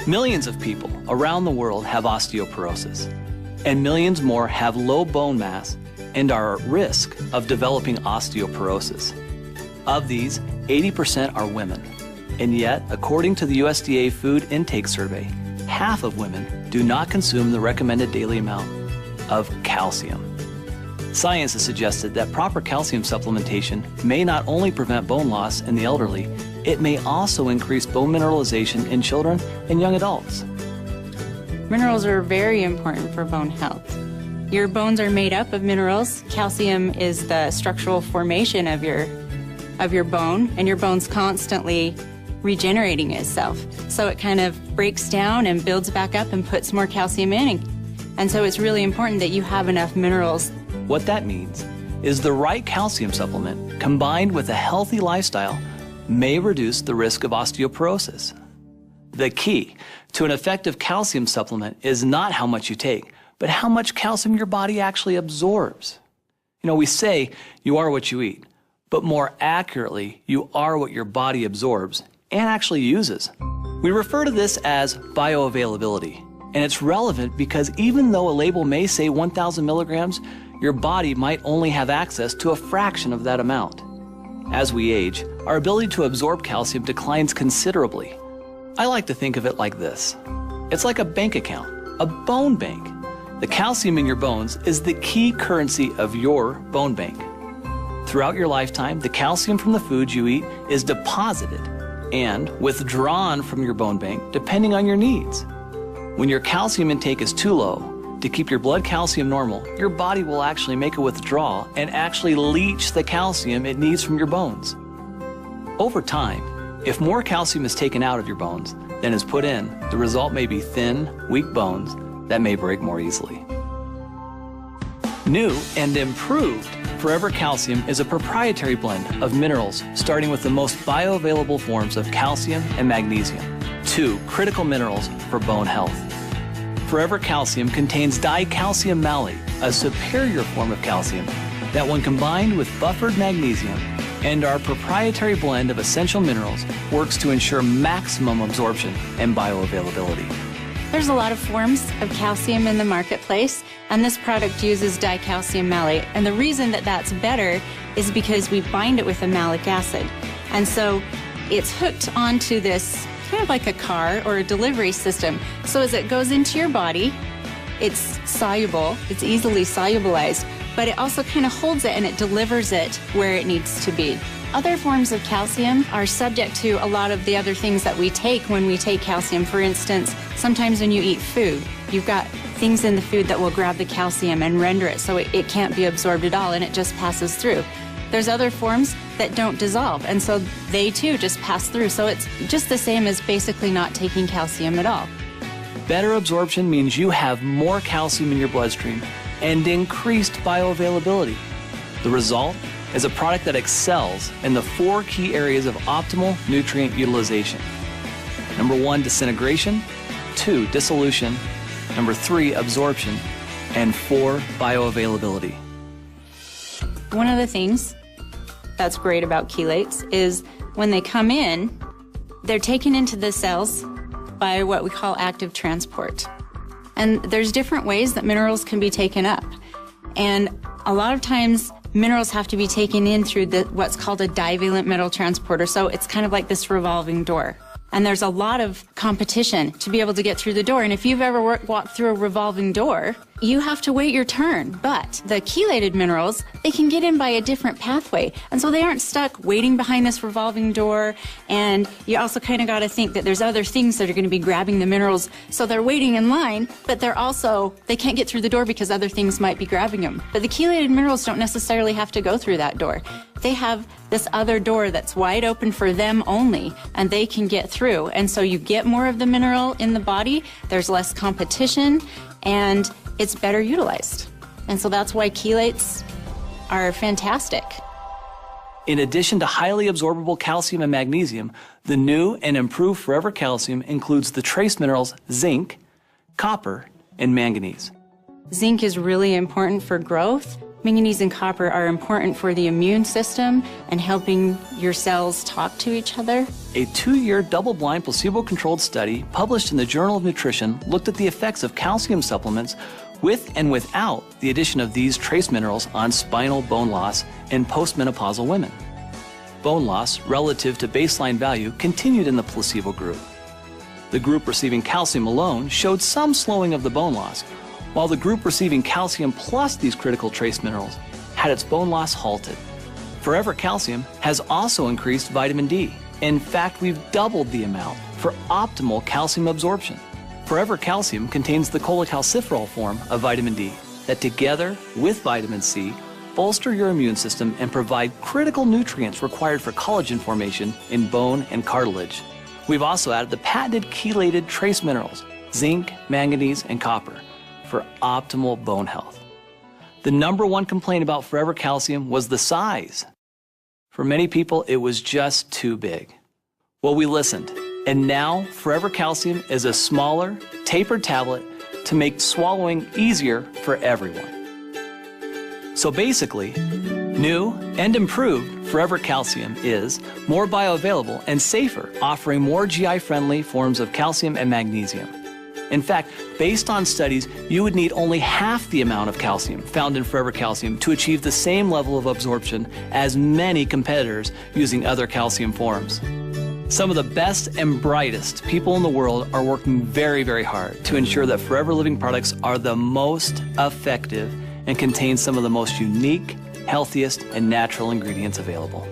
Millions of people around the world have osteoporosis, and millions more have low bone mass and are at risk of developing osteoporosis. Of these, 80% are women, and yet, according to the USDA Food Intake Survey, half of women do not consume the recommended daily amount of calcium. Science has suggested that proper calcium supplementation may not only prevent bone loss in the elderly, it may also increase bone mineralization in children and young adults. Minerals are very important for bone health. Your bones are made up of minerals. Calcium is the structural formation of your bone, and your bone's constantly regenerating itself. So it kind of breaks down and builds back up and puts more calcium in. And so it's really important that you have enough minerals. What that means is the right calcium supplement combined with a healthy lifestyle may reduce the risk of osteoporosis. The key to an effective calcium supplement is not how much you take, but how much calcium your body actually absorbs. You know, we say you are what you eat, but more accurately, you are what your body absorbs and actually uses. We refer to this as bioavailability, and it's relevant because even though a label may say 1,000 milligrams, your body might only have access to a fraction of that amount. As we age, our ability to absorb calcium declines considerably. I like to think of it like this. It's like a bank account, a bone bank. The calcium in your bones is the key currency of your bone bank. Throughout your lifetime, the calcium from the foods you eat is deposited and withdrawn from your bone bank depending on your needs. When your calcium intake is too low, to keep your blood calcium normal, your body will actually make a withdrawal and actually leach the calcium it needs from your bones. Over time, if more calcium is taken out of your bones than is put in, the result may be thin, weak bones that may break more easily. New and improved Forever Calcium is a proprietary blend of minerals starting with the most bioavailable forms of calcium and magnesium, two critical minerals for bone health. Forever Calcium contains dicalcium malate, a superior form of calcium that when combined with buffered magnesium and our proprietary blend of essential minerals works to ensure maximum absorption and bioavailability. There's a lot of forms of calcium in the marketplace, and this product uses dicalcium malate. And the reason that that's better is because we bind it with a malic acid. And so it's hooked onto this kind of like a car or a delivery system. So as it goes into your body, it's soluble, it's easily solubilized, but it also kind of holds it and it delivers it where it needs to be. Other forms of calcium are subject to a lot of the other things that we take when we take calcium. For instance, sometimes when you eat food, you've got things in the food that will grab the calcium and render it so it can't be absorbed at all and it just passes through. There's other forms that don't dissolve, and so they too just pass through. So it's just the same as basically not taking calcium at all. Better absorption means you have more calcium in your bloodstream and increased bioavailability. The result is a product that excels in the 4 key areas of optimal nutrient utilization. Number 1, disintegration. 2, dissolution. Number 3, absorption. And 4, bioavailability. One of the things that's great about chelates is when they come in, they're taken into the cells by what we call active transport. And there's different ways that minerals can be taken up. And a lot of times, minerals have to be taken in through what's called a divalent metal transporter. So it's kind of like this revolving door. And there's a lot of competition to be able to get through the door. And if you've ever walked through a revolving door, you have to wait your turn. But the chelated minerals, they can get in by a different pathway. And so they aren't stuck waiting behind this revolving door. And you also kind of got to think that there's other things that are going to be grabbing the minerals. So they're waiting in line, but they can't get through the door because other things might be grabbing them. But the chelated minerals don't necessarily have to go through that door. They have this other door that's wide open for them only, and they can get through. And so you get more of the mineral in the body, there's less competition, and it's better utilized. And so that's why chelates are fantastic. In addition to highly absorbable calcium and magnesium, the new and improved Forever Calcium includes the trace minerals zinc, copper, and manganese. Zinc is really important for growth. Manganese and copper are important for the immune system and helping your cells talk to each other. A 2-year double-blind placebo-controlled study published in the Journal of Nutrition looked at the effects of calcium supplements with and without the addition of these trace minerals on spinal bone loss in postmenopausal women. Bone loss relative to baseline value continued in the placebo group. The group receiving calcium alone showed some slowing of the bone loss, while the group receiving calcium plus these critical trace minerals had its bone loss halted. Forever Calcium has also increased vitamin D. In fact, we've doubled the amount for optimal calcium absorption. Forever Calcium contains the cholecalciferol form of vitamin D that together with vitamin C bolster your immune system and provide critical nutrients required for collagen formation in bone and cartilage. We've also added the patented chelated trace minerals, zinc, manganese, and copper, for optimal bone health. The #1 complaint about Forever Calcium was the size. For many people, it was just too big. Well, we listened, and now Forever Calcium is a smaller, tapered tablet to make swallowing easier for everyone. So basically, new and improved Forever Calcium is more bioavailable and safer, offering more GI-friendly forms of calcium and magnesium. In fact, based on studies, you would need only half the amount of calcium found in Forever Calcium to achieve the same level of absorption as many competitors using other calcium forms. Some of the best and brightest people in the world are working very, very hard to ensure that Forever Living products are the most effective and contain some of the most unique, healthiest, and natural ingredients available.